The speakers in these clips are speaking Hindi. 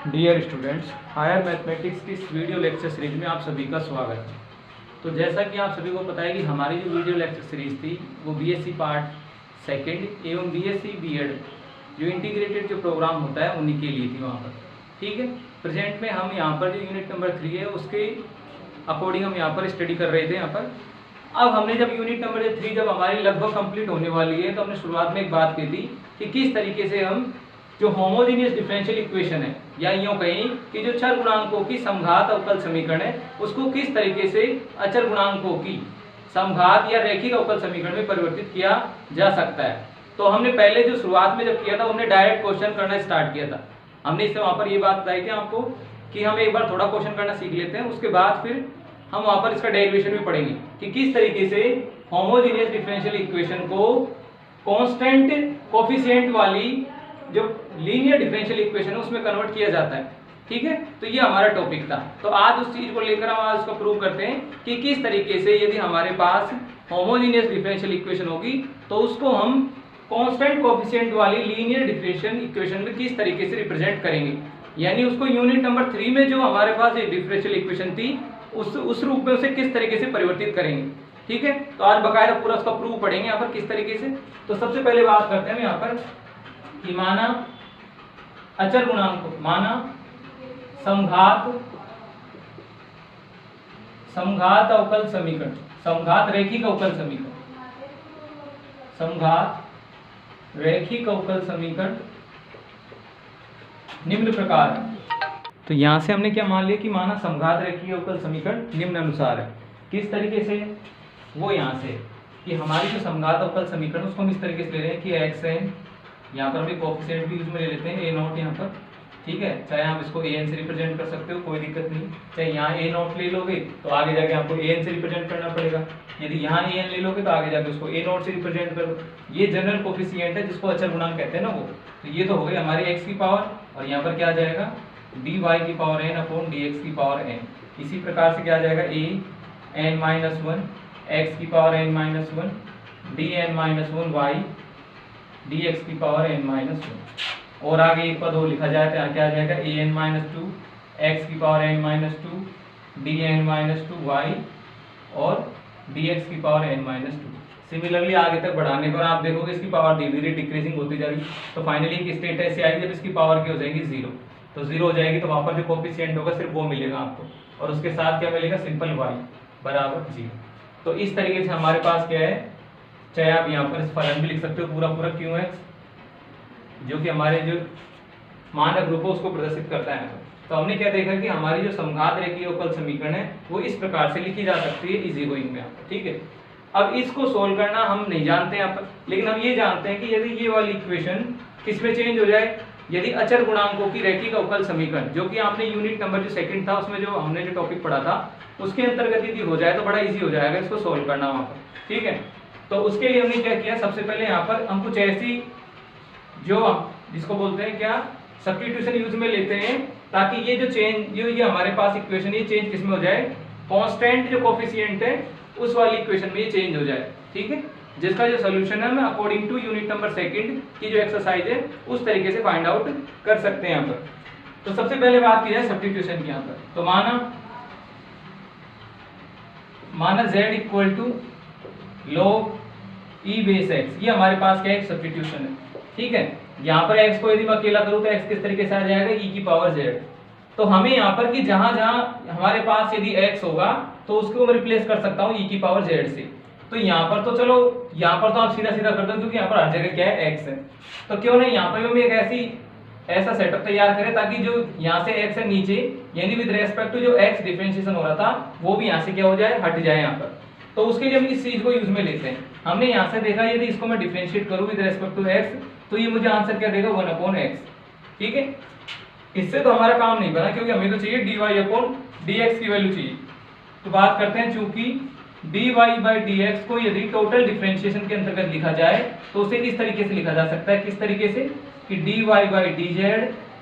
डियर स्टूडेंट्स, हायर मैथमेटिक्स की इस वीडियो लेक्चर सीरीज में आप सभी का स्वागत है। तो जैसा कि आप सभी को पता है कि हमारी जो वीडियो लेक्चर सीरीज थी वो बीएससी पार्ट सेकंड एवं बीएससी बीएड जो इंटीग्रेटेड जो प्रोग्राम होता है उन्हीं के लिए थी वहाँ पर। ठीक है, प्रेजेंट में हम यहाँ पर जो यूनिट नंबर 3 है उसके अकॉर्डिंग हम यहाँ पर स्टडी कर रहे थे। यहाँ पर अब हमने जब यूनिट नंबर 3 जब हमारी लगभग कंप्लीट होने वाली है तो हमने शुरुआत में एक बात की थी कि किस तरीके से हम जो होमोजेनियस डिफरेंशियल इक्वेशन है या यूं कहें कि जो चर गुणांकों की समघात अवकल समीकरण है उसको किस तरीके से अचर गुणांकों की समघात या रैखिक अवकल समीकरण में परिवर्तित किया जा सकता है। तो हमने पहले जो शुरुआत में जब किया था हमने डायरेक्ट क्वेश्चन करना स्टार्ट किया था। हमने इससे वहां पर ये बात बताई थी आपको कि हम एक बार थोड़ा क्वेश्चन करना सीख लेते हैं, उसके बाद फिर हम वहां पर इसका डेरिवेशन भी पढ़ेंगे कि किस तरीके से होमोजेनियस डिफरेंशियल इक्वेशन को कांस्टेंट कोफिशिएंट वाली जो लीनियर डिफरेंशियल इक्वेशन है उसमें कन्वर्ट किया जाता है। ठीक है, तो ये हमारा टॉपिक था। तो आज उस चीज को लेकर हम आज उसको प्रूव करते हैं कि किस तरीके से यदि हमारे पास होमोजेनियस डिफरेंशियल इक्वेशन होगी तो उसको हम कांस्टेंट कोफिशिएंट वाली लीनियर डिफरेंशियल इक्वेशन में किस तरीके से रिप्रेजेंट करेंगे, यानी उसको यूनिट नंबर 3 में जो हमारे पास एक डिफरेंशियल इक्वेशन थी उस रूप में उसे किस तरीके से परिवर्तित करेंगे। ठीक है, तो आज बकायदा पूरा उसका प्रूव पढ़ेंगे यहाँ पर किस तरीके से। तो सबसे पहले बात करते हैं यहाँ पर कि माना अचर गुणांक, माना समघात अवकल समीकरण, समघात रैखिक अवकल समीकरण, समघात रैखिक अवकल समीकरण निम्न प्रकार है। तो यहां से हमने क्या मान लिया कि माना समघात रैखिक अवकल समीकरण निम्न अनुसार है। किस तरीके से? वो यहां से कि हमारी जो समघात अवकल समीकरण उसको हम इस तरीके से ले रहे हैं कि एक्स एन, यहाँ पर भी कोफिशिएंट भी यूज में ले लेते हैं ए नॉट यहाँ पर। ठीक है, चाहे आप इसको ए एन से रिप्रेजेंट कर सकते हो, कोई दिक्कत नहीं। चाहे यहाँ ए नॉट ले लोगे तो आगे जाके आपको ए एन से रिप्रेजेंट करना पड़ेगा, यदि यहाँ ए एन ले लोगे तो आगे जाके उसको ए नॉट से रिप्रेजेंट कर दो। ये जनरल कोफिशिएंट है जिसको अचर गुणांक कहते हैं ना वो। तो ये तो हो गई हमारी एक्स की पावर और यहाँ पर क्या आ जाएगा डी वाई की power N upon D X की पावर एन। इसी प्रकार से क्या आ जाएगा A N minus one X की power N minus one D N minus one Y D X की पावर एन माइनस वन। और आगे एक पद और लिखा जाए तो क्या आ जाएगा A N minus two X की power N minus two D N minus two Y और डी एक्स की power N minus two. Similarly आगे तक बढ़ाने पर आप देखोगे इसकी पावर धीरे धीरे डिक्रीजिंग होती जाएगी। तो फाइनली एक स्टेट ऐसे आएगी जब इसकी पावर क्या हो जाएगी जीरो। तो जीरो हो जाएगी तो वहां पर जो कोफिशिएंट होगा सिर्फ वो मिलेगा आपको और उसके साथ क्या मिलेगा सिंपल वाई बराबर जीरो। तो इस तरीके से हमारे पास क्या है, चाहे आप यहाँ पर इस फलन भी लिख सकते हो पूरा पूरा क्यू एक्स जो कि हमारे जो मानक रूप है उसको प्रदर्शित करता है। तो हमने क्या देखा कि हमारी जो समघात रैखिक अवकल समीकरण है वो इस प्रकार से लिखी जा सकती है इजी गोइंग में। ठीक है, अब इसको सोल्व करना हम नहीं जानते यहाँ पर, लेकिन हम ये जानते हैं कि यदि ये वाली इक्वेशन किसमें चेंज हो जाए, यदि अचर गुणांकों की रैखिक अवकल समीकरण जो कि आपने यूनिट नंबर जो सेकंड था उसमें जो हमने जो टॉपिक पढ़ा था उसके अंतर्गत यदि हो जाए तो बड़ा इजी हो जाएगा इसको सोल्व करना वहाँ पर। ठीक है, तो उसके लिए हमने क्या किया, सबसे पहले यहाँ पर हम कुछ ऐसी जो जिसको बोलते हैं क्या सब्स्टिट्यूशन यूज में लेते हैं ताकि ये जो चेंज जो ये हमारे पास इक्वेशन ये चेंज किसमें हो जाए, कांस्टेंट जो कोफिशिएंट है उस वाली इक्वेशन में ये चेंज हो जाए। ठीक है, जिसका जो सोल्यूशन है मैं according to unit number second की जो एक्सरसाइज है उस तरीके से फाइंड आउट कर सकते हैं यहाँ पर। तो सबसे पहले बात की जाए सब्स्टिट्यूशन की यहाँ पर। तो माना z equal to log e base x, ये हमारे पास क्या एक सब्स्टिट्यूशन है। ठीक है, यहाँ पर x को यदि मैं अकेला करूँ तो x किस तरीके से आ जाएगा e की पावर z। तो हमें यहाँ पर कि जहां जहां हमारे पास यदि x होगा तो उसको मैं रिप्लेस कर सकता हूँ e की पावर z से। तो यहाँ पर तो चलो यहाँ पर तो आप सीधा सीधा कर दो क्योंकि यहाँ पर हर जगह क्या है x है। तो क्यों नहीं यहाँ पर हम एक ऐसा सेटअप तैयार करें ताकि जो यहाँ से x है नीचे यानी विद रेस्पेक्ट टू जो x डिफरेंशिएशन हो रहा था वो भी यहाँ से क्या हो जाए हट जाए यहाँ पर। तो उसके लिए हम इस चीज को यूज में लेते हैं। हमने यहाँ से देखा यदि इसको मैं डिफरेंशिएट करूँ विद रेस्पेक्ट टू x तो ये मुझे आंसर क्या देगा 1 अपॉन x। ठीक है, इससे तो हमारा काम नहीं बना क्योंकि हमें तो चाहिए dy अपॉन dx की वैल्यू चाहिए। तो बात करते हैं चूंकि dy बाई dx को यदि टोटल डिफरेंशिएशन के अंतर्गत लिखा जाए तो उसे किस तरीके से लिखा जा सकता है, किस तरीके से कि dy by dz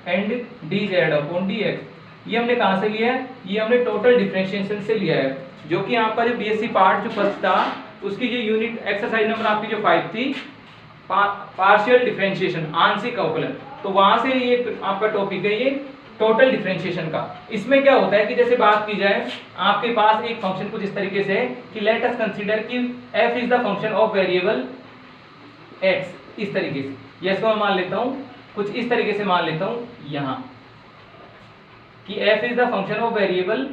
and dz upon dx। ये हमने कहां से लिया है, ये हमने टोटल डिफरेंशिएशन से लिया है जो कि यहाँ पर जो बीएससी पार्ट जो फर्स्ट था उसकी जो यूनिट एक्सरसाइज नंबर आपकी जो 5 थी पार्शियल डिफरेंशिएशन आंशिक अवकलन। तो वहां से ये आपका टॉपिक है ये टोटल डिफरेंशिएशन का। इसमें क्या होता है कि जैसे बात की जाए, आपके पास एक फंक्शन कुछ इस तरीके से है कि लेट अस कंसीडर कि f is the function of variable x, इस तरीके से। या इसको मैं मान लेता हूं कुछ इस तरीके से, मान लेता हूं यहां कि f is the function of variable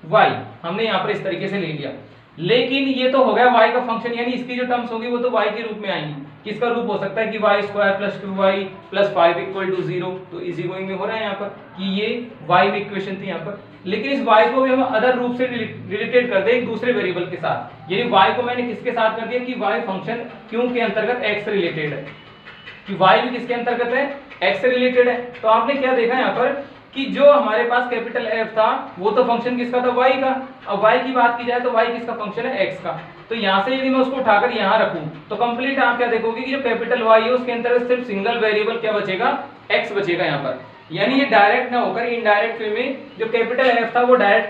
y, हमने यहां पर इस तरीके से ले लिया। लेकिन ये तो हो गया y का फंक्शन, यानी इसकी जो टर्म्स होगी वो तो y के रूप में आएंगी। किसका रूप हो सकता है कि y square plus 2y plus 5 equal to 0, तो इजी गोइंग में हो रहा है यहाँ पर कि ये y इक्वेशन थी यहाँ पर। लेकिन इस y को भी हम अदर रूप से रिलेटेड कर दें एक दूसरे वेरिएबल के साथ, यानी y को मैंने किसके साथ कर दिया कि y फंक्शन क्यों के अंतर्गत x से रिलेटेड है, कि y भी किसके अंतर्गत है, x से रिलेटेड है। तो आपने क्या देखा यहाँ पर कि जो हमारे पास कैपिटल F था वो तो फंक्शन किसका था, y का। अब y की बात की जाए तो y किसका फंक्शन है, x का। तो यहाँ से यदि मैं उसको उठाकर यहाँ रखूं तो कंप्लीट आप क्या देखोगे कि जो कैपिटल Y है उसके अंतर्गत सिर्फ सिंगल वेरिएबल क्या बचेगा, x बचेगा यहाँ पर। यानी ये डायरेक्ट ना होकर इनडायरेक्ट वे में जो कैपिटल F था वो डायरेक्ट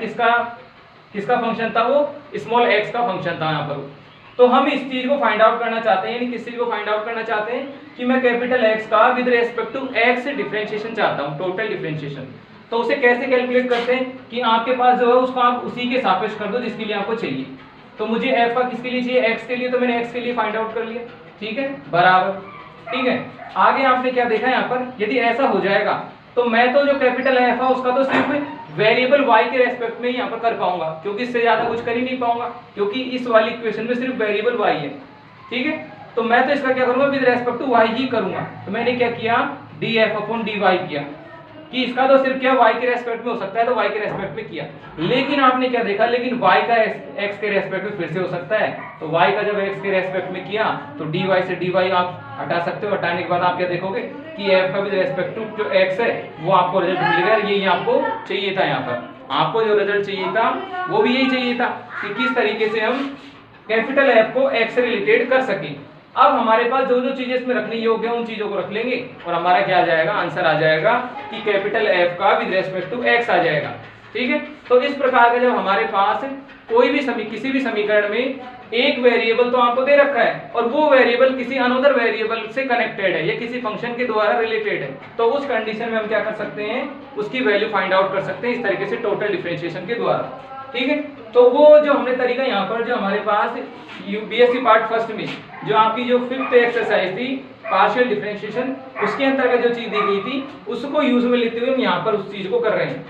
किसका फंक्शन था, वो स्मॉल x का फंक्शन था यहाँ पर। तो हम इस चीज को फाइंड आउट करना चाहते हैं, यानी किस चीज को फाइंड आउट करना चाहते हैं कि मैं कैपिटल X का with respect to x differentiation चाहता हूं, टोटल डिफरेंशिएशन। तो उसे कैसे कैलकुलेट करते हैं कि आपके पास जो है उसको आप उसी के सापेक्ष कर दो जिसके लिए आपको चाहिए। तो मुझे f का किसके लिए चाहिए, x के लिए, तो मैंने x के लिए फाइंड आउट कर लिया, ठीक है, बराबर, ठीक है। आगे आपने क्या देखा यहाँ पर, यदि ऐसा हो जाएगा तो मैं तो जो कैपिटल F है उसका तो सिर्फ वेरिएबल y के रेस्पेक्ट में ही यहाँ पर कर पाऊंगा, क्योंकि इससे ज्यादा कुछ कर ही नहीं पाऊंगा, क्योंकि इस वाली इक्वेशन में सिर्फ वेरिएबल y है, ठीक है। तो मैं तो इसका क्या करूंगा, विद रेस्पेक्ट टू y ही करूंगा। तो मैंने क्या किया, df अपॉन dy किया कि इसका तो सिर्फ क्या y के रेस्पेक्ट में हो सकता है, तो y के रेस्पेक्ट में किया। लेकिन आपने क्या देखा, लेकिन y का x के रेस्पेक्ट में फिर से हो सकता है, तो y का जब x के रेस्पेक्ट में किया तो dy से dy आप हटा सकते हो। हटाने के बाद आप क्या देखोगे कि f का विद रेस्पेक्ट टू जो x है वो आपको रिजल्ट मिलेगा। ये आपको चाहिए था, यहाँ पर आपको जो रिजल्ट चाहिए था वो भी यही चाहिए था कि किस तरीके से हम कैपिटल F को x से रिलेटेड कर सकें। अब हमारे पास जो जो चीजें इसमें रखने योग्य है उन चीजों को रख लेंगे और हमारा क्या आ जाएगा, आंसर आ जाएगा कि कैपिटल F का विद रेस्पेक्ट टू x आ जाएगा, ठीक है। तो इस प्रकार का जब हमारे पास कोई भी किसी भी समीकरण में एक वेरिएबल तो आपको दे रखा है और वो वेरिएबल किसी अनदर वेरिएबल से कनेक्टेड है या किसी फंक्शन के द्वारा रिलेटेड है, तो उस कंडीशन में हम क्या कर सकते हैं, उसकी वैल्यू फाइंड आउट कर सकते हैं इस तरीके से टोटल डिफरेंशिएशन के द्वारा, ठीक है। तो वो जो हमने तरीका यहाँ पर जो हमारे पास बीएससी पार्ट फर्स्ट में जो आपकी जो 5th एक्सरसाइज थी पार्शियल डिफरेंशिएशन, उसके अंतर्गत जो चीज दी गई थी उसको यूज में लेते हुए हम यहाँ पर उस चीज को कर रहे हैं।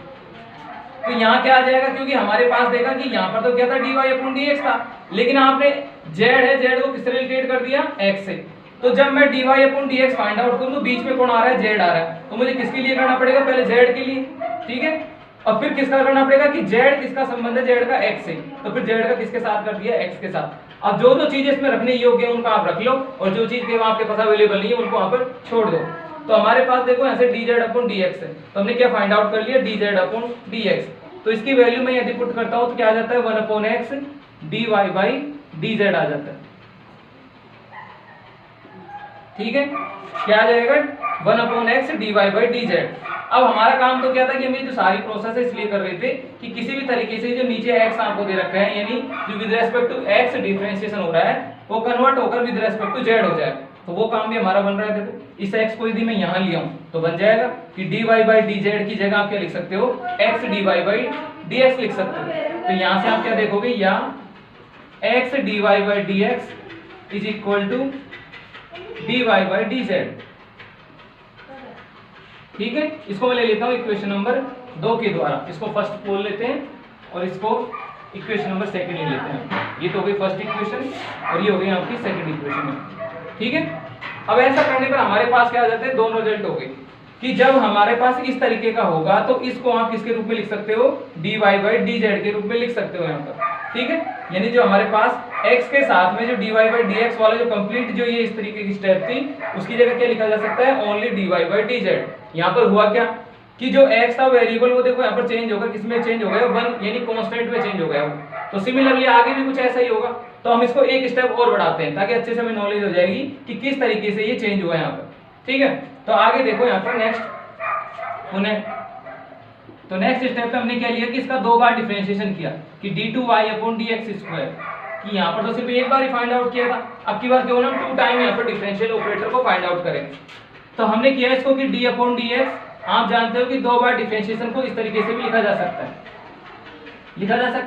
तो यहाँ क्या आ जाएगा, क्योंकि हमारे पास देखा कि यहाँ पर तो क्या था, dy अपॉन dx था, लेकिन आपने z है, z को किससे रिलेटेड कर दिया, x से। तो जब मैं dy upon dx find out करूँ तो बीच में कौन आ रहा है, z आ रहा है, तो मुझे किसके लिए करना पड़ेगा, पहले z के लिए, ठीक है, और फिर किसका करना पड़ेगा कि z किसका संबंध है, z का x से, तो फिर z का किसके साथ कर दिया, x के साथ। अब जो जो चीजें इसमें रखने योग्य है उनका आप रख लो और जो चीज के आपके पास अवेलेबल नहीं है उनको वहां पर छोड़ दो। तो हमारे पास देखो यहाँ से dz अपॉन dx है, तो हमने क्या फाइंड आउट कर लिया, dz अपॉन dx। तो इसकी वैल्यू मैं यदि पुट करता हूं तो क्या आ जाता है, 1 upon x dy by dz आ जाता है, ठीक है, क्या आ जाएगा, 1 upon x dy by dz। अब हमारा काम तो क्या था कि हम ये जो सारी प्रोसेस है इसलिए कर रहे थे कि किसी भी तरीके से जो नीचे x आपको दे रखा है, यानी जो with respect to x differentiation हो रहा है वो कन्वर्ट होकर विद रेस्पेक्ट टू z हो जाए, तो वो काम भी हमारा बन रहा है। देखो इस x को यदि मैं यहाँ लिया हूँ तो बन जाएगा कि dy बाई dz की जगह आप क्या लिख सकते हो, x dy बाई dx लिख सकते हो। तो यहाँ से आप क्या देखोगे, या x dy by dx is equal to dy by dz, ठीक है। इसको मैं ले लेता हूँ इक्वेशन नंबर 2 के द्वारा, इसको फर्स्ट बोल लेते हैं और इसको इक्वेशन नंबर 2 ले लेते हैं। ये तो हो गई फर्स्ट इक्वेशन और ये हो गई आपकी सेकंड इक्वेशन, ठीक है। अब ऐसा करने पर हमारे पास क्या आ जाते हैं, दोनों रिजल्ट हो गए कि जब हमारे पास इस तरीके का होगा तो इसको आप किसके रूप में लिख सकते हो, dy बाई dz के रूप में लिख सकते हो यहाँ पर, ठीक है। यानी जो हमारे पास x के साथ में जो dy बाई dx वाला जो कंप्लीट जो ये इस तरीके की स्टेप थी उसकी जगह क्या लिखा जा सकता है, ओनली dy बाई dz। यहाँ पर हुआ क्या कि जो x था वेरिएबल वो देखो यहाँ पर चेंज होगा, किसमें चेंज हो गया, 1 यानी कांस्टेंट में चेंज हो गया वो। तो सिमिलरली आगे भी कुछ ऐसा ही होगा, तो हम इसको एक स्टेप और बढ़ाते हैं ताकि अच्छे से हमें नॉलेज हो जाएगी कि किस तरीके से ये चेंज हुआ यहाँ पर, ठीक है। तो आगे देखो यहाँ पर नेक्स्ट स्टेप पे हमने क्या लिया कि इसका 2 बार डिफरेंशिएशन किया कि d2y अपॉन dx स्क्वायर, कि यहाँ पर तो सिर्फ एक बार ही फाइंड आउट किया था, अब की बार क्यों ना 2 टाइम यहाँ पर डिफरेंशियल ऑपरेटर को फाइंड आउट करें। तो हमने किया इसको कि d अपॉन dx आप जानते हो कि 2 बार डिफरेंशिएशन को इस तरीके से भी लिखा जा सकता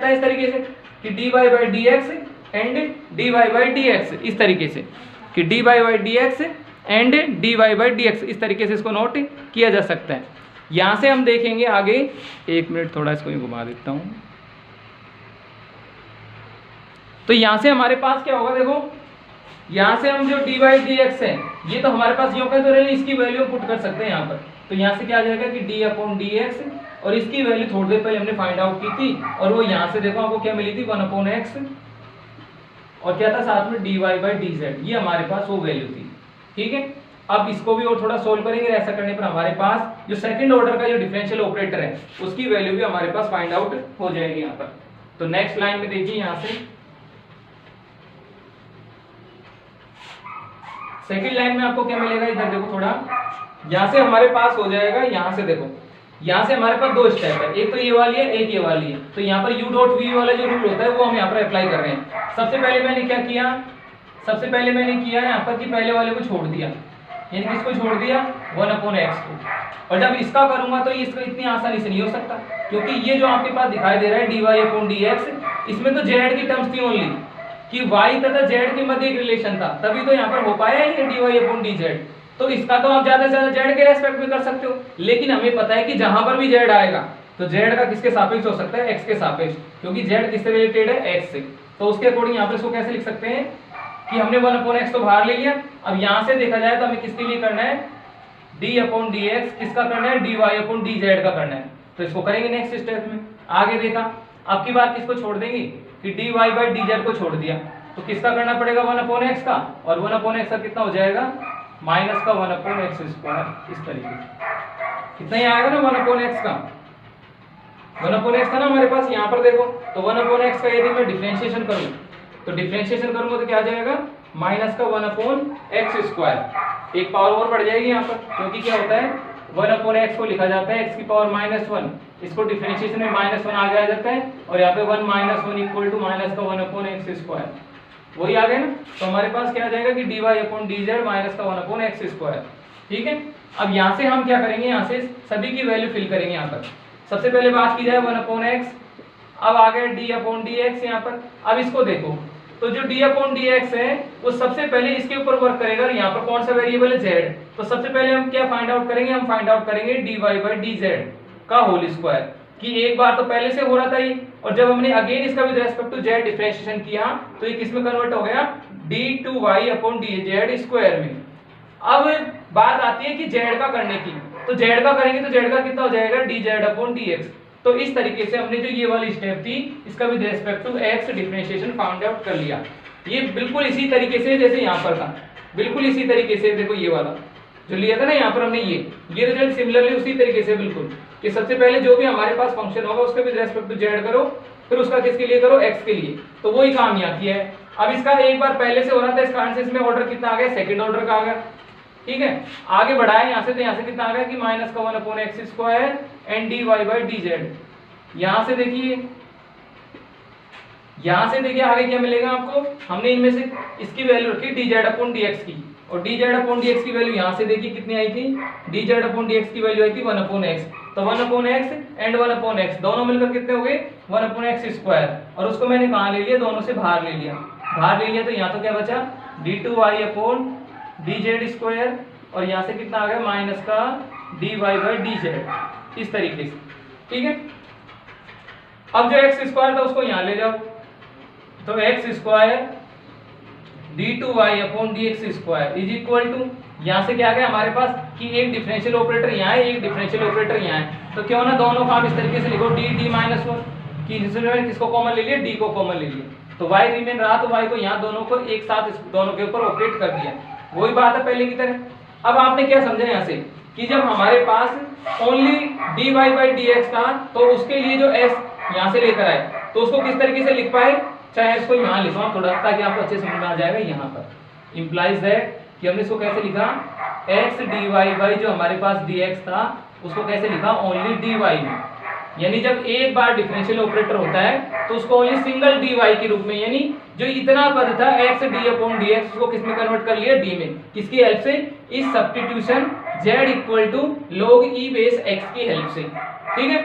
है, इस तरीके से कि dy by D x and dy by D x, इस तरीके से कि dy by D x and dy by D x, इस तरीके से इसको नोट किया जा सकता है। यहाँ से हम देखेंगे आगे, 1 मिनट थोड़ा इसको घुमा देता हूँ। तो यहाँ से हमारे पास क्या होगा, देखो यहाँ से हम जो dy बाई डी एक्स है ये तो हमारे पास यूँ का तो रहे, इसकी वैल्यू पुट कर सकते हैं यहाँ पर। तो यहाँ से क्या आ जाएगा कि d अपॉन डी एक्स, और इसकी वैल्यू थोड़ी देर पहले हमने फाइंड आउट की थी, और वो यहाँ से देखो आपको क्या मिली थी 1 अपॉन एक्स, और क्या था साथ में dy बाई डी जेड, ये हमारे पास वो वैल्यू थी। ठीक है, अब इसको भी और थोड़ा सोल्व करेंगे। ऐसा करने पर हमारे पास जो सेकंड ऑर्डर का जो डिफरेंशियल ऑपरेटर है उसकी वैल्यू भी हमारे पास फाइंड आउट हो जाएगी यहाँ पर। तो नेक्स्ट लाइन में देखिए, यहाँ से सेकंड लाइन में आपको क्या मिलेगा, इधर देखो थोड़ा, यहाँ से हमारे पास हो जाएगा, यहाँ से देखो, यहाँ से हमारे पास 2 स्टेप है, एक तो ये वाली है, एक ये वाली है। तो यहाँ पर u डॉट v वाला जो रूल होता है वो हम यहाँ पर अप्लाई कर रहे हैं। सबसे पहले मैंने क्या किया, यहाँ पर कि पहले वाले को छोड़ दिया, यानी किसको छोड़ दिया, 1 अपॉन एक्स को। और जब इसका करूंगा तो इसका इतनी आसानी से नहीं हो सकता, क्योंकि ये जो आपके पास दिखाई दे रहा है dy अपॉन डी एक्स, इसमें तो z की टर्म्स थी ओनली, कि y तथा z के मध्य एक रिलेशन था, तभी तो यहाँ पर हो पाया ये dy अपॉन डी जेड। तो इसका तो आप ज्यादा से ज्यादा z के रेस्पेक्ट में कर सकते हो, लेकिन हमें पता है कि जहां पर भी z आएगा तो z का किसके सापेक्ष हो सकता है, x के सापेक्ष, क्योंकि z किससे रिलेटेड है, x से। तो उसके अकॉर्डिंग यहाँ पर इसको कैसे लिख सकते हैं कि हमने 1 अपॉन एक्स तो बाहर ले लिया। अब यहाँ से देखा जाए तो हमें किसके लिए करना है, d अपॉन डी एक्स, किसका करना है, dy अपॉन डी जेड का करना है। तो इसको करेंगे नेक्स्ट स्टेप में। आगे देखा, अब की बार किसको छोड़ देंगे कि dy बाई डी जेड को छोड़ दिया, तो किसका करना पड़ेगा, 1 अपॉन एक्स का, और 1 अपॉन एक्स का कितना हो जाएगा, माइनस का 1 अपॉन एक्स स्क्वायर, इस तरीके से कितना ही आएगा ना, 1 अपॉन एक्स का, 1 अपॉन एक्स था ना हमारे पास यहाँ पर देखो। तो 1 अपॉन एक्स का यदि मैं डिफरेंशिएशन करूँ तो डिफरेंशिएशन करूंगा तो क्या आ जाएगा, माइनस का 1 अपॉन एक्स स्क्वायर, एक पावर और बढ़ जाएगी यहाँ पर, क्योंकि क्या होता है 1 अपॉन एक्स को लिखा जाता है x की पावर -1, इसको डिफरेंशिएशन में -1 आगे आ जाता है, और यहाँ पे 1 - 1 इक्वल टू माइनस का 1 अपॉन एक्स स्क्वायर, वही आ गया ना। तो हमारे पास क्या आ जाएगा कि dy upon D Z minus का 1 अपॉन एक्स स्क्वायर। ठीक है, अब यहाँ से हम क्या करेंगे, यहाँ से सभी की वैल्यू फिल करेंगे। यहाँ पर सबसे पहले बात की जाए 1 अपॉन एक्स, अब आ गया d अपॉन डी एक्स यहाँ पर। अब इसको देखो, तो जो d अपॉन डी एक्स है वो सबसे पहले इसके ऊपर वर्क करेगा, और यहाँ पर कौन सा वेरिएबल है, z। तो सबसे पहले हम क्या फाइंड आउट करेंगे, हम फाइंड आउट करेंगे dy बाई डी जेड का होल स्क्वायर, कि एक बार तो पहले से हो रहा था ये, और जब हमने अगेन इसका with respect to z differentiation किया तो ये किस में कन्वर्ट हो गया, d2y upon D Z square में। अब बात आती है कि z का करने की, तो z का करेंगे तो z का कितना हो जाएगा, dz अपॉन dx। तो इस तरीके से हमने जो ये वाली स्टेप थी इसका with respect to x differentiation find out कर लिया। ये बिल्कुल इसी तरीके से जैसे यहाँ पर था, बिल्कुल इसी तरीके से देखो ये वाला जो लिया था ना यहाँ पर हमने, ये रिजल्ट सिमिलरली उसी तरीके से बिल्कुल, कि सबसे पहले जो भी हमारे पास फंक्शन होगा उसके विद रेस्पेक्ट टू z करो, फिर उसका किसके लिए करो, x के लिए। तो वही काम यहाँ किया है। अब इसका एक बार पहले से हो रहा था, इसका आंसर इसमें ऑर्डर कितना आ गया, सेकंड ऑर्डर का आ गया। ठीक है, आगे बढ़ाए यहाँ से, तो यहाँ से कितना आ गया कि माइनस का 1 upon x square and dy by D Z. यहाँ से देखिए, यहाँ से देखिए आगे क्या मिलेगा आपको, हमने इनमें से इसकी वैल्यू रखी dz अपॉन dx की, और dz अपॉन dx की वैल्यू यहाँ से देखिए कितनी आई थी, dz अपॉन dx की वैल्यू आई थी 1 अपॉन x। तो 1 upon x and 1 upon x दोनों मिलकर कितने हो गए, 1 अपॉन x स्क्वायर, और उसको मैंने कहाँ ले लिया, दोनों से बाहर ले लिया, तो यहाँ तो क्या बचा, d2y अपॉन dz स्क्वायर, और यहाँ से कितना आ गया, माइनस का dy बाई dz, इस तरीके से। ठीक है, अब जो x स्क्वायर था उसको यहाँ ले जाओ, तो x square d2y upon dx square is equal to, यहाँ से क्या आ गया हमारे पास कि एक डिफरेंशियल ऑपरेटर यहाँ है, एक डिफरेंशियल ऑपरेटर यहाँ है, तो क्यों ना दोनों का आप इस तरीके से लिखो d माइनस 1, कि किसको कॉमन ले लिया, d को कॉमन ले लिया, तो y रिमेन रहा, तो y को यहाँ दोनों को एक साथ दोनों के ऊपर ऑपरेट कर दिया, वही बात है पहले की तरह। अब आपने क्या समझा यहाँ से कि जब हमारे पास ओनली dy बाई dx था तो उसके लिए जो s यहाँ से लेकर आए तो उसको किस तरीके से लिख पाए, चाहे इसको यहाँ लिखवा थोड़ा ताकि आपको अच्छे समझ में आ जाएगा। यहाँ पर इंप्लाइज दैट कि हमने इसको कैसे लिखा, x dy बाई जो हमारे पास dx था उसको कैसे लिखा, ओनली dy में, यानी जब एक बार डिफरेंशियल ऑपरेटर होता है तो उसको ओनली सिंगल dy के रूप में, यानी जो इतना पद था x d अपॉन dx उसको किस में कन्वर्ट कर लिया, d में, किसकी हेल्प से, इस substitution z equal to log e base x की हेल्प से। ठीक है,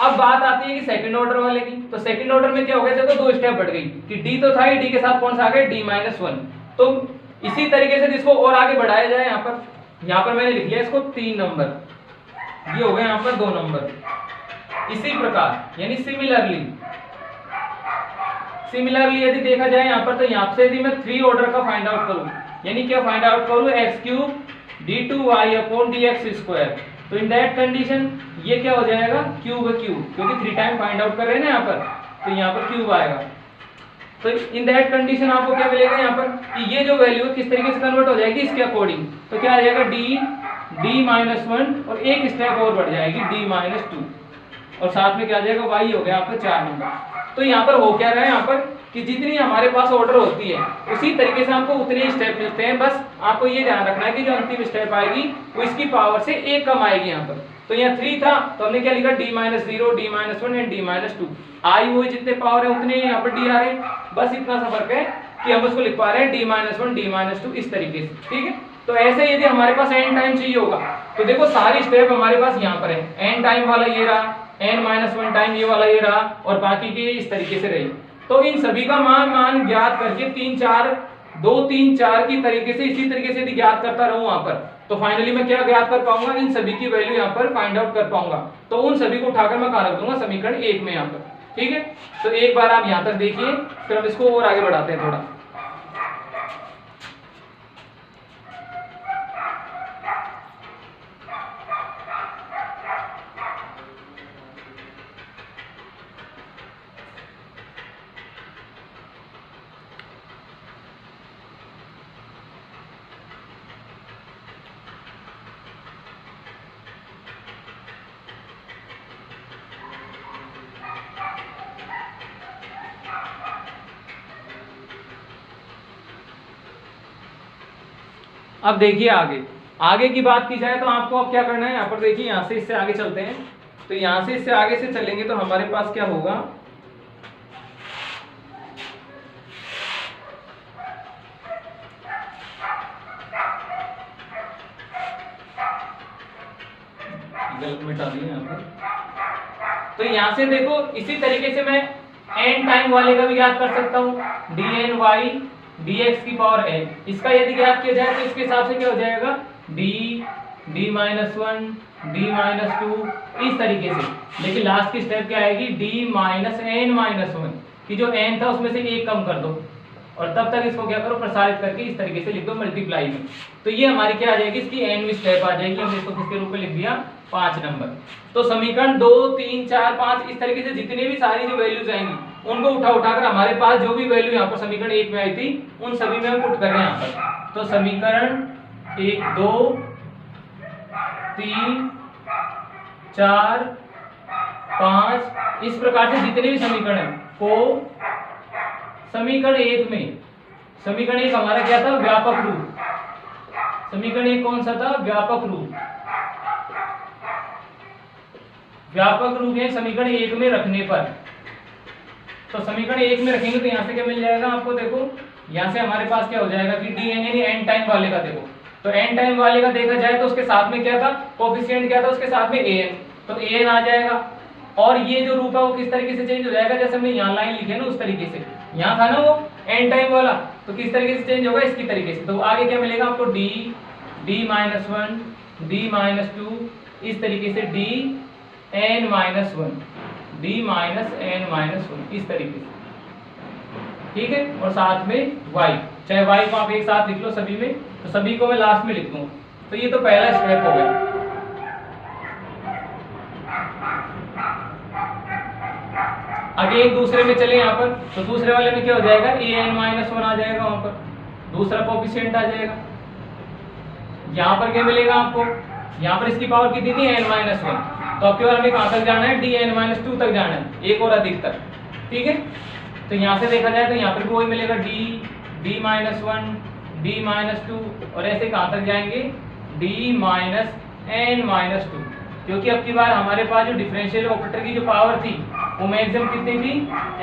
अब बात आती है कि सेकंड ऑर्डर वाले की। तो सेकंड ऑर्डर में क्या हो गया, देखो 2 स्टेप बढ़ गई कि d तो था ही, d के साथ कौन सा आ गया, d-1। तो इसी तरीके से जिसको और आगे बढ़ाया जाए, यहाँ पर मैंने लिख लिया इसको 3 नंबर, ये हो गए यहाँ पर 2 नंबर। इसी प्रकार यानी सिमिलरली यदि देखा जाए यहाँ पर, तो यहाँ से यदि मैं 3 ऑर्डर का फाइंड आउट करूं, यानी क्या फाइंड आउट करूं, x³ d2y/dx²। तो इन दैट कंडीशन ये क्या हो जाएगा, क्यूब क्योंकि 3 टाइम फाइंड आउट कर रहे हैं ना यहाँ पर, तो यहाँ पर क्यूब आएगा। तो इन दैट कंडीशन आपको क्या मिलेगा यहाँ पर कि ये जो वैल्यू किस तरीके से कन्वर्ट हो जाएगी इसके अकॉर्डिंग। तो क्या आ जाएगा d-1 और एक स्टेप और बढ़ जाएगी d-2, और साथ में क्या आ जाएगा y हो गया आपका 4 नंबर। तो यहाँ पर हो क्या रहा है, यहाँ पर कि जितनी हमारे पास ऑर्डर होती है उसी तरीके से हमको उतने स्टेप मिलते हैं। बस आपको ये ध्यान रखना है कि जो अंतिम स्टेप आएगी वो इसकी पावर से 1 कम आएगी यहाँ पर। तो यहाँ 3 था तो हमने क्या लिखा, d-0, d-1 एंड d-2। आई वो जितने पावर है उतने यहाँ पर d आ रहे हैं, बस इतना सा फर्क है कि हम उसको लिख पा रहे हैं d-1, d-2 इस तरीके से। ठीक है, तो ऐसे यदि हमारे पास n टाइम चाहिए होगा तो देखो सारी स्टेप हमारे पास यहाँ पर है, n टाइम वाला ये रहा, n-1 टाइम ये वाला ये रहा, और बाकी के इस तरीके से रही। तो इन सभी का मान ज्ञात करके 2 3 4 की तरीके से इसी तरीके से यदि ज्ञात करता रहूं वहां पर, तो फाइनली मैं क्या ज्ञात कर पाऊंगा, इन सभी की वैल्यू यहाँ पर फाइंड आउट कर पाऊंगा। तो उन सभी को उठाकर मैं कहाँ रख दूंगा, समीकरण 1 में यहाँ पर। ठीक है, तो एक बार आप यहाँ तक देखिए, फिर हम इसको और आगे बढ़ाते हैं थोड़ा। अब देखिए आगे की बात की जाए तो आपको अब क्या करना है, यहाँ पर देखिए यहाँ से इससे आगे चलते हैं। तो यहाँ से इससे आगे से चलेंगे तो हमारे पास क्या होगा, गलत मिटा दिए यहाँ पर। तो यहाँ से देखो इसी तरीके से मैं n टाइम वाले का भी याद कर सकता हूँ, dny dx की पावर n। इसका यदि ज्ञात किया जाए तो इसके हिसाब से क्या हो जाएगा, d-1 d-2 इस तरीके से। लेकिन लास्ट की स्टेप क्या आएगी, d-n-1 कि जो n था उसमें से 1 कम कर दो, और तब तक इसको क्या करो, प्रसारित करके इस तरीके से लिख दो मल्टीप्लाई में। तो ये हमारी क्या आ जाएगी, इसकी nवीं स्टेप आ जाएगी। हमने इसको किसके रूप में लिख दिया, 5 नंबर। तो समीकरण 2 3 4 5 इस तरीके से जितनी भी सारी जो वैल्यूज आएंगी उनको उठाकर हमारे पास जो भी वैल्यू यहाँ पर समीकरण 1 में आई थी उन सभी में हम पुट कर रहे हैं यहाँ पर। तो समीकरण 1 2 3 4 5 इस प्रकार से जितने भी समीकरण है को समीकरण 1 में, समीकरण 1 हमारा क्या था, व्यापक रूप। समीकरण 1 कौन सा था, व्यापक रूप। व्यापक रूप है समीकरण 1 में रखने पर। तो समीकरण 1 में रखेंगे तो यहाँ से क्या मिल जाएगा आपको, देखो यहाँ से हमारे पास क्या हो जाएगा कि dn यानी n टाइम वाले का। देखो तो n टाइम वाले का देखा जाए तो उसके साथ में क्या था, कोफिशिएंट क्या था, उसके साथ में an, तो an आ जाएगा। और ये जो रूप है वो किस तरीके से चेंज हो जाएगा, जैसे हमने यहाँ लाइन लिखी है ना उस तरीके से। यहाँ था ना वो n टाइम वाला, तो किस तरीके से चेंज होगा, इसकी तरीके से। तो आगे क्या मिलेगा आपको, d-1 d-2 इस तरीके से d-n-1 d-n-1 इस तरीके से। ठीक है, और साथ में y, चाहे y को आप एक साथ लिख लो सभी में, तो सभी को मैं लास्ट में लिख दूंगा। तो ये तो पहला स्टेप हो गया। आगे एक दूसरे में चले यहाँ पर, तो दूसरे वाले में क्या हो जाएगा, an-1 आ जाएगा, वहां पर दूसरा कोफिशिएंट आ जाएगा। यहाँ पर क्या मिलेगा आपको, यहाँ पर इसकी पावर कितनी थी, n-1। तो अब केवल हमें कहां तक जाना है, d-n-2 तक जाना है, एक और अधिक तक। ठीक है, तो यहाँ से देखा जाए तो यहाँ पर भी वही मिलेगा, d-1 d-2 और ऐसे कहां तक जाएंगे, d-n-2, क्योंकि अब की बार हमारे पास जो डिफरेंशियल ऑपरेटर की जो पावर थी वो मैक्सिमम कितनी थी,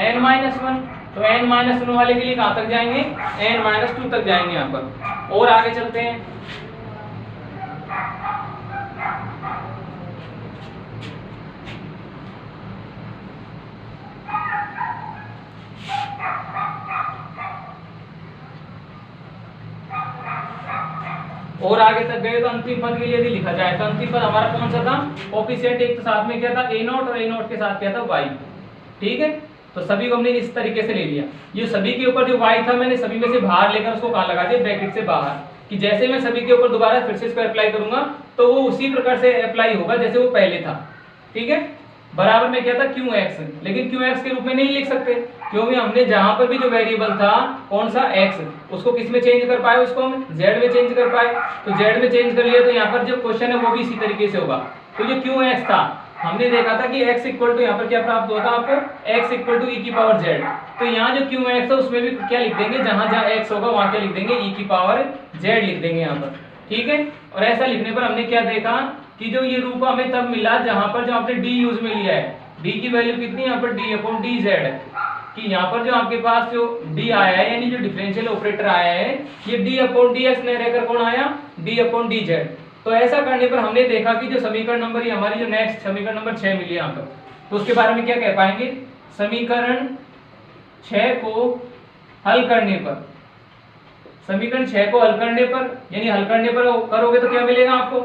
n-1। तो n-1 वाले के लिए कहां तक जाएंगे, n-2 तक जाएंगे यहाँ पर। और आगे चलते हैं। और आगे तक गए तो अंतिम पद के लिए यदि लिखा जाए तो अंतिम पद हमारा कौन सा था, कोफिशिएंट एक तो साथ में क्या था a नॉट और a नॉट के साथ क्या था y। ठीक है, तो सभी को हमने इस तरीके से ले लिया। ये सभी के ऊपर जो y था मैंने सभी में से बाहर लेकर उसको कहाँ लगा दिया, ब्रैकेट से बाहर, कि जैसे मैं सभी के ऊपर दोबारा फिर से इसको अप्लाई करूंगा तो वो उसी प्रकार से अप्लाई होगा जैसे वो पहले था। ठीक है, बराबर में क्या था qx, लेकिन qx के रूप में नहीं लिख सकते क्योंकि हमने जहां पर भी जो वेरिएबल था कौन सा x, उसको किस में चेंज कर पाए, उसको हम z में चेंज कर पाए, तो z में चेंज कर लिया तो यहाँ पर जो क्वेश्चन है वो भी इसी तरीके से होगा। तो जो qx था हमने देखा था कि x इक्वल टू यहाँ पर क्या प्राप्त होता आपको, x इक्वल टू e की पावर z, तो यहाँ जो qx है उसमें भी क्या लिख देंगे, जहां जहां x होगा वहां क्या लिख देंगे, e की पावर z लिख देंगे यहाँ पर। ठीक है, और ऐसा लिखने पर हमने क्या देखा कि जो ये रूप हमें तब मिला जहां पर जो आपने d यूज में लिया है, d की वैल्यू कितनी यहाँ पर d अपॉन dz है, कि यहाँ पर जो आपके पास जो d आया है यानी जो डिफरेंशियल ऑपरेटर आया है ये d अपॉन dx नहीं रहकर कौन आया, d अपॉन dz। तो ऐसा करने पर हमने देखा कि जो समीकरण नंबर ये हमारी जो नेक्स्ट समीकरण नंबर 6 मिली यहाँ पर, तो उसके बारे में क्या कह पाएंगे, समीकरण 6 को हल करने पर, समीकरण 6 को हल करने पर यानी हल करने पर करोगे तो क्या मिलेगा आपको,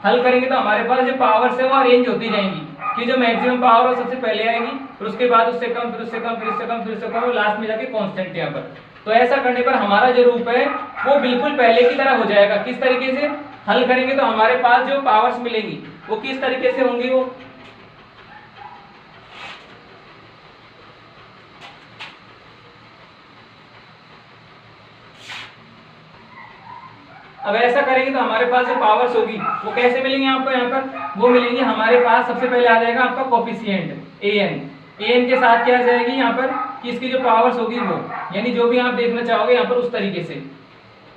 हल करेंगे तो हमारे पास जो पावर्स है वो अरेंज होती जाएंगी कि जो मैक्सिमम पावर हो सबसे पहले आएगी, फिर उसके बाद उससे कम, फिर उससे कम, फिर उससे कम, फिर उससे कम, और लास्ट में जाके कांस्टेंट यहाँ पर। तो ऐसा करने पर हमारा जो रूप है वो बिल्कुल पहले की तरह हो जाएगा। किस तरीके से हल करेंगे तो हमारे पास जो पावर्स मिलेंगी वो किस तरीके से होंगी, वो अब ऐसा करेंगे तो हमारे पास जो पावर्स होगी वो कैसे मिलेंगे आपको, यहाँ पर वो मिलेंगे हमारे पास सबसे पहले आ जाएगा आपका कोफिशिएंट an के साथ क्या आ जाएगी यहाँ पर कि इसकी जो पावर्स होगी वो, यानी जो भी आप देखना चाहोगे यहाँ पर उस तरीके से।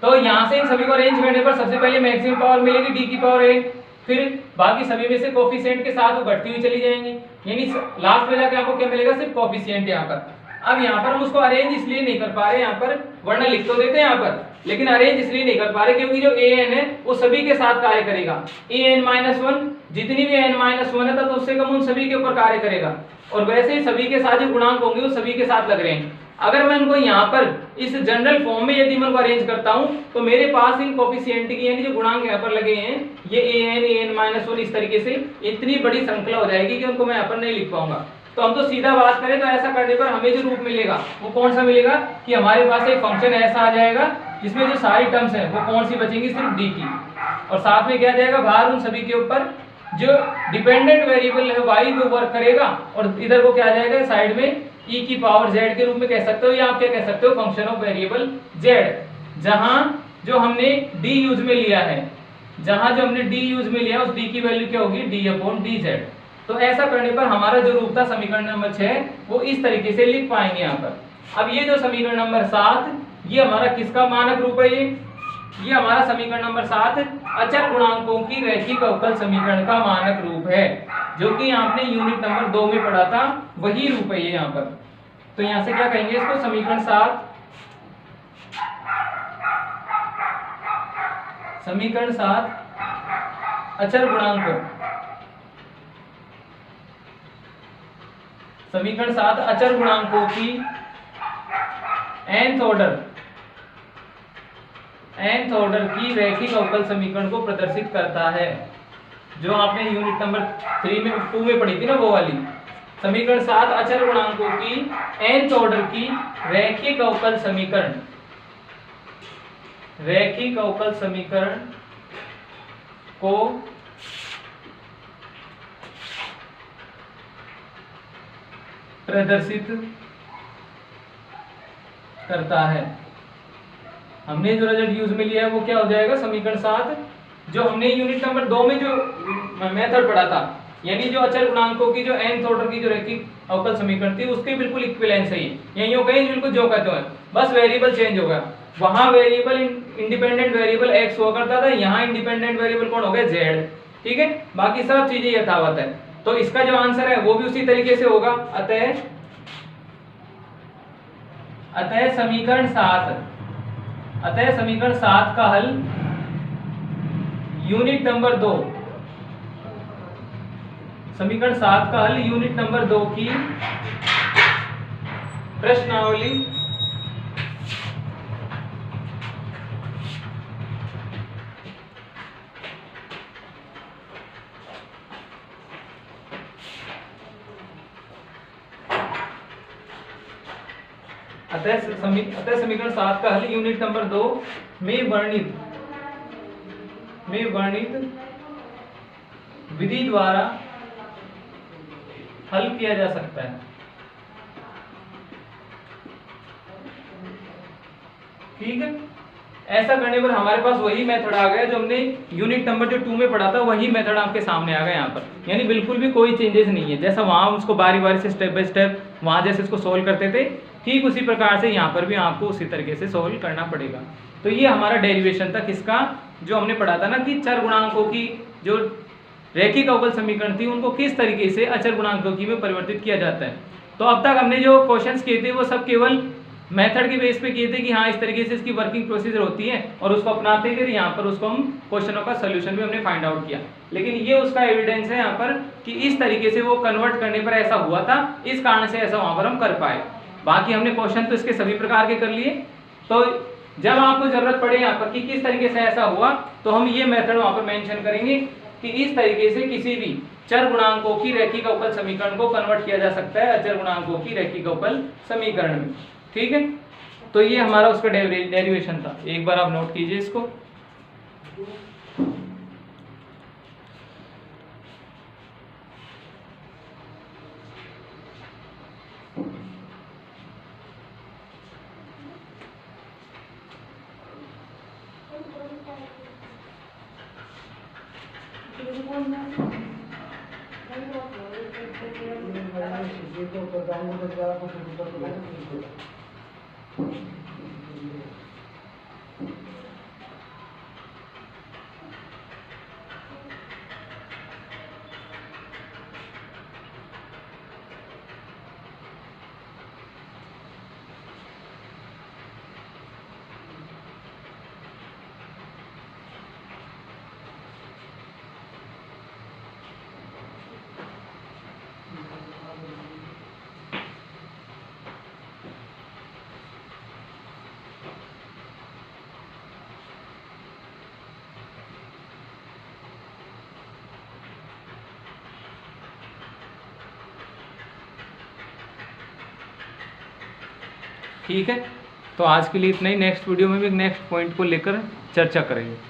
तो यहाँ से इन सभी को अरेंज करने पर सबसे पहले मैक्सिमम पावर मिलेगी d की पावर a, फिर बाकी सभी में से कोफिशिएंट के साथ वो बढ़ती हुई चली जाएंगी, यानी लास्ट में जाके आपको क्या मिलेगा, सिर्फ कोफिशिएंट यहाँ पर। अब यहाँ पर हम उसको अरेंज इसलिए नहीं कर पा रहे यहाँ पर, वरना लिख तो देते हैं यहाँ पर, लेकिन अरेंज इसलिए नहीं कर पा रहे क्योंकि जो an है वो सभी के साथ कार्य करेगा, an-1 जितनी भी n-1 है तो उससे कम उन सभी के ऊपर कार्य करेगा, और वैसे ही सभी के साथ जो गुणांक होंगे वो सभी के साथ लग रहे हैं। अगर मैं इनको यहाँ पर इस जनरल फॉर्म में यदि मैं इनको अरेंज करता हूँ तो मेरे पास इन कोफिशिएंट की यानी जो गुणांक यहाँ पर लगे हैं ये an-1 इस तरीके से इतनी बड़ी श्रृंखला हो जाएगी कि उनको मैं यहाँ पर नहीं लिख पाऊंगा। तो हम तो सीधा बात करें तो ऐसा करने पर हमें जो रूप मिलेगा वो कौन सा मिलेगा कि हमारे पास एक फंक्शन ऐसा आ जाएगा जिसमें जो सारी टर्म्स हैं वो कौन सी बचेंगी, सिर्फ d की, और साथ में क्या जाएगा बाहर उन सभी के ऊपर जो डिपेंडेंट वेरिएबल है y वो वर्क करेगा, और इधर को क्या आ जाएगा साइड में e की पावर z के रूप में कह सकते हो, या आप क्या कह सकते हो फंक्शन ऑफ वेरिएबल z, जहां जो हमने d यूज में लिया है, जहां जो हमने d यूज में लिया उस d की वैल्यू क्या होगी, d अपॉन dz। तो ऐसा करने पर हमारा जो रूप था समीकरण नंबर 6 वो इस तरीके से लिख पाएंगे यहाँ पर। अब ये जो समीकरण नंबर 7 ये हमारा किसका मानक रूप है, ये हमारा समीकरण नंबर 7 अचर गुणांकों की रैखिक अवकल समीकरण का मानक रूप है, जो कि आपने यूनिट नंबर 2 में पढ़ा था, वही रूप है ये यहाँ पर। तो यहाँ से क्या कहेंगे इसको, समीकरण 7 अचर गुणांकों, समीकरण 7 अचर गुणांकों की nth ऑर्डर की रैखिक अवकल समीकरण को प्रदर्शित करता है, जो आपने यूनिट नंबर 2 में पढ़ी थी ना वो वाली। समीकरण 7 अचर गुणांकों की nth ऑर्डर की रैखिक अवकल समीकरण को प्रदर्शित करता है। हमने जो रिजल्ट यूज में लिया है वो क्या हो जाएगा, समीकरण 7 जो हमने यूनिट नंबर 2 में जो मेथड पढ़ा था, यानी जो अचर गुणांकों की जो nth ऑर्डर की जो रैखिक अवकल समीकरण थी उसके बिल्कुल इक्विवेलेंस है। यही हो गई बिल्कुल जो कहते हैं, बस वेरिएबल चेंज हो गया। वहां वेरिएबल इंडिपेंडेंट वेरिएबल x हुआ करता था, यहाँ इंडिपेंडेंट वेरिएबल कौन हो गया, z। ठीक है, बाकी सब चीजें यथावत है। तो इसका जो आंसर है वो भी उसी तरीके से होगा। अतः समीकरण 7 का हल यूनिट नंबर 2, समीकरण 7 का हल यूनिट नंबर 2 की प्रश्नावली अतः समीकरण 7 का हल यूनिट नंबर 2 में वर्णित विधि द्वारा हल किया जा सकता है। ठीक है, ऐसा करने पर हमारे पास वही मेथड आ गया जो हमने यूनिट नंबर जो 2 में पढ़ा था, वही मेथड आपके सामने आ गया यहाँ पर। यानी बिल्कुल भी कोई चेंजेस नहीं है, जैसा वहां उसको बारी बारी से स्टेप बाय स्टेप वहां जैसे इसको सोल्व करते थे, ठीक उसी प्रकार से यहाँ पर भी आपको उसी तरीके से सोल्व करना पड़ेगा। तो ये हमारा डेरिवेशन था किसका, जो हमने पढ़ा था ना कि चर गुणांकों की जो रैखिक अवकल समीकरण थी उनको किस तरीके से अचर गुणांकों की में परिवर्तित किया जाता है। तो अब तक हमने जो क्वेश्चंस किए थे वो सब केवल मेथड के बेस पे किए थे कि हाँ इस तरीके से इसकी वर्किंग प्रोसीजर होती है और उसको अपनाते थे। यहाँ पर उसको हम क्वेश्चनों का सोल्यूशन भी हमने फाइंड आउट किया, लेकिन ये उसका एविडेंस है यहाँ पर कि इस तरीके से वो कन्वर्ट करने पर ऐसा हुआ था, इस कारण से ऐसा वहां पर हम कर पाए। बाकी हमने क्वेश्चन तो इसके सभी प्रकार के कर लिए। तो जब आपको जरूरत पड़े यहाँ पर कि किस तरीके से ऐसा हुआ, तो हम ये मेथड वहां पर मेंशन करेंगे कि इस तरीके से किसी भी चर गुणांकों की रैखिक अवकल समीकरण को कन्वर्ट किया जा सकता है अचर गुणांकों की रैखिक अवकल समीकरण में। ठीक है, तो ये हमारा उसका डेरिवेशन था, एक बार आप नोट कीजिए इसको। ठीक है, तो आज के लिए इतना ही। नेक्स्ट वीडियो में भी नेक्स्ट पॉइंट को लेकर चर्चा करेंगे।